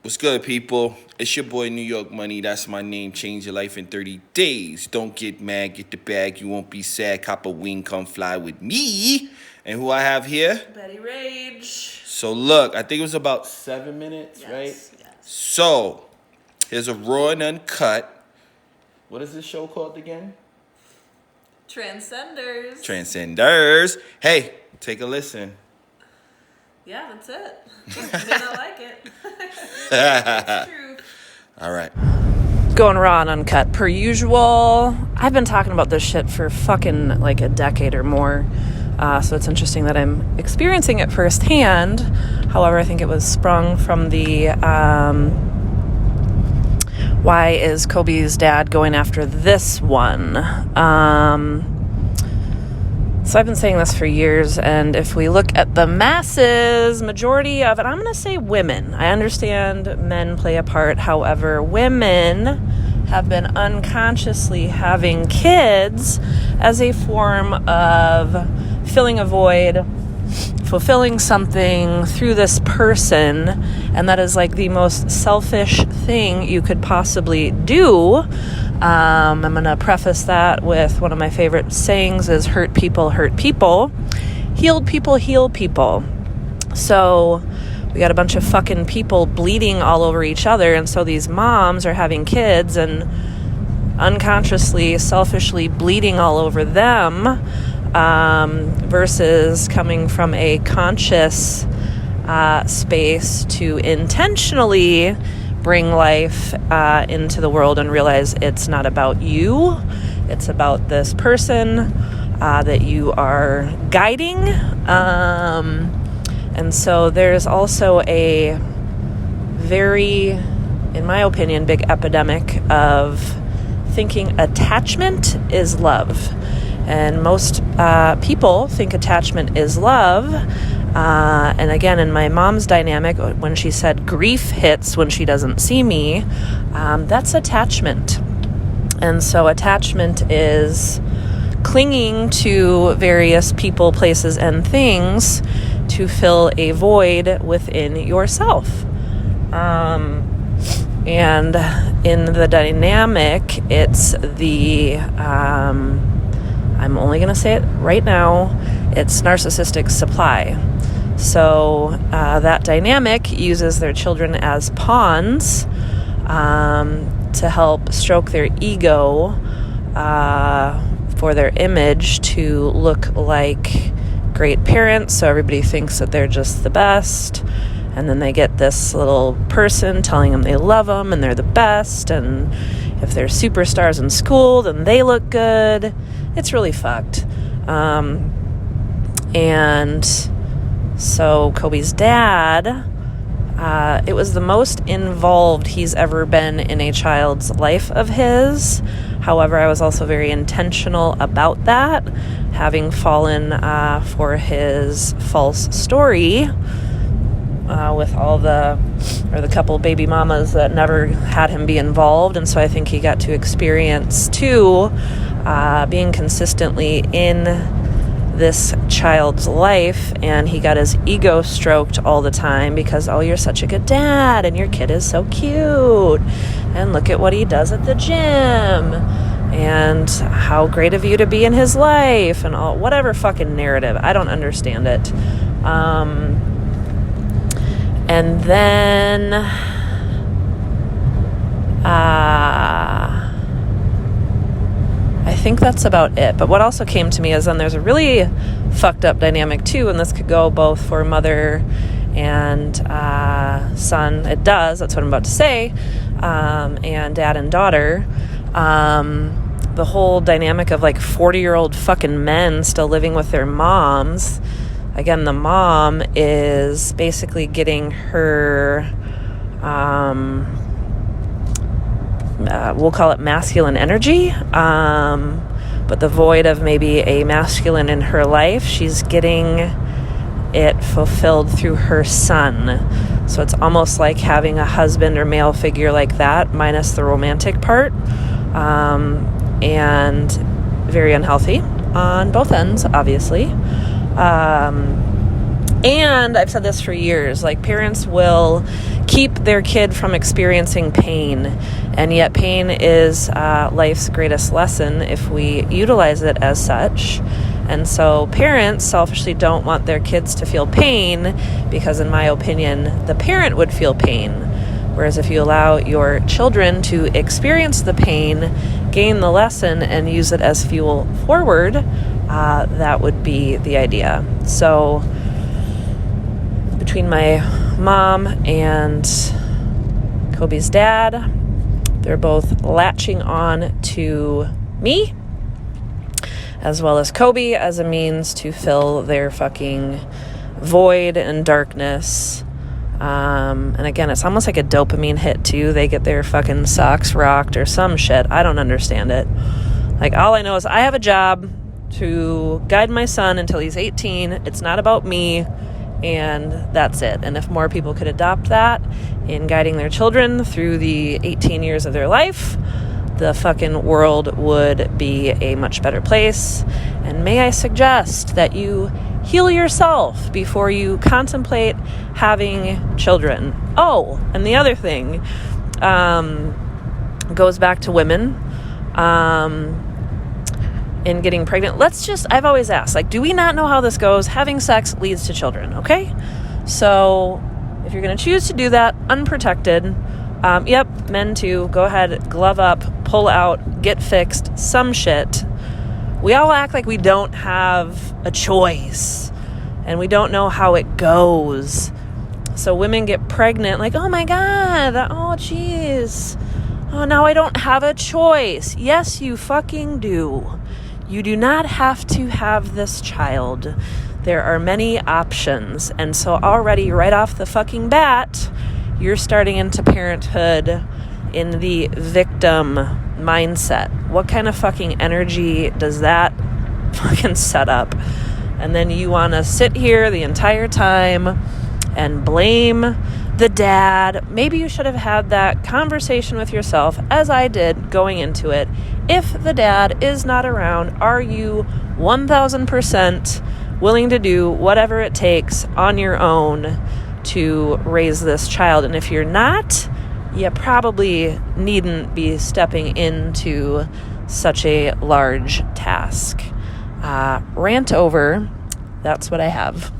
What's good, people? It's your boy New York Money. That's my name. Change your life in 30 days. Don't get mad. Get the bag. You won't be sad. Cop a wing. Come fly with me. And who I have here? Betty Rage. So look, I think it was about 7 minutes, right? Yes. So here's a raw and uncut. What is this show called again? Transenders. Transenders. Hey, take a listen. Yeah, that's it. Then I like it. It's true. All right. Going raw and uncut per usual. I've been talking about this shit for fucking like a decade or more. So it's interesting that I'm experiencing it firsthand. However, I think it was sprung from the why is Kobe's dad going after this one? So I've been saying this for years, and if we look at the masses, majority of it, I'm going to say women. I understand men play a part. However, women have been unconsciously having kids as a form of filling a void, fulfilling something through this person, and that is like the most selfish thing you could possibly do. I'm going to preface that with one of my favorite sayings is hurt people, healed people, heal people. So we got a bunch of fucking people bleeding all over each other, and so these moms are having kids and unconsciously, selfishly bleeding all over them, versus coming from a conscious space to intentionally bring life into the world and realize it's not about you, it's about this person that you are guiding. And so there's also a very, in my opinion, big epidemic of thinking attachment is love. And most people think attachment is love. And again, in my mom's dynamic, when she said grief hits when she doesn't see me, that's attachment. And so attachment is clinging to various people, places, and things to fill a void within yourself. And in the dynamic, it's the, I'm only going to say it right now, it's narcissistic supply. So that dynamic uses their children as pawns to help stroke their ego for their image to look like great parents. So everybody thinks that they're just the best. And then they get this little person telling them they love them and they're the best. And if they're superstars in school, then they look good. It's really fucked. And so Kobe's dad, it was the most involved he's ever been in a child's life of his. However, I was also very intentional about that, having fallen for his false story with all the couple baby mamas that never had him be involved. And so I think he got to experience, too, being consistently in this child's life, and he got his ego stroked all the time because, oh, you're such a good dad, and your kid is so cute, and look at what he does at the gym, and how great of you to be in his life, and all whatever fucking narrative. I don't understand it. And then I think that's about it. But what also came to me is then there's a really fucked up dynamic too, and this could go both for mother and son. It does, that's what I'm about to say, and dad and daughter. The whole dynamic of like 40-year-old fucking men still living with their moms. Again, the mom is basically getting her, we'll call it masculine energy, but the void of maybe a masculine in her life, she's getting it fulfilled through her son. So it's almost like having a husband or male figure like that, minus the romantic part, and very unhealthy on both ends, obviously. And I've said this for years, like parents will keep their kid from experiencing pain. And yet pain is life's greatest lesson if we utilize it as such. And so parents selfishly don't want their kids to feel pain because, in my opinion, the parent would feel pain. Whereas if you allow your children to experience the pain, gain the lesson, and use it as fuel forward, that would be the idea. So between my mom and Kobe's dad, they're both latching on to me as well as Kobe as a means to fill their fucking void and darkness. And again, it's almost like a dopamine hit too. They get their fucking socks rocked or some shit. I don't understand it. Like, all I know is I have a job to guide my son until he's 18. It's not about me, and that's it. And if more people could adopt that in guiding their children through the 18 years of their life, the fucking world would be a much better place. And may I suggest that you heal yourself before you contemplate having children. Oh, and the other thing goes back to women in getting pregnant. I've always asked, like, do we not know how this goes? Having sex leads to children, okay? So if you're going to choose to do that unprotected, yep, men too, go ahead, glove up, pull out, get fixed, some shit. We all act like we don't have a choice and we don't know how it goes. So women get pregnant like, oh my God, oh geez, oh now I don't have a choice. Yes, you fucking do. You do not have to have this child. There are many options. And so already right off the fucking bat, you're starting into parenthood in the victim mindset. What kind of fucking energy does that fucking set up? And then you want to sit here the entire time and blame the dad. Maybe you should have had that conversation with yourself, as I did going into it. If the dad is not around, are you 1000% willing to do whatever it takes on your own to raise this child? And if you're not, you probably needn't be stepping into such a large task. Rant over. That's what I have.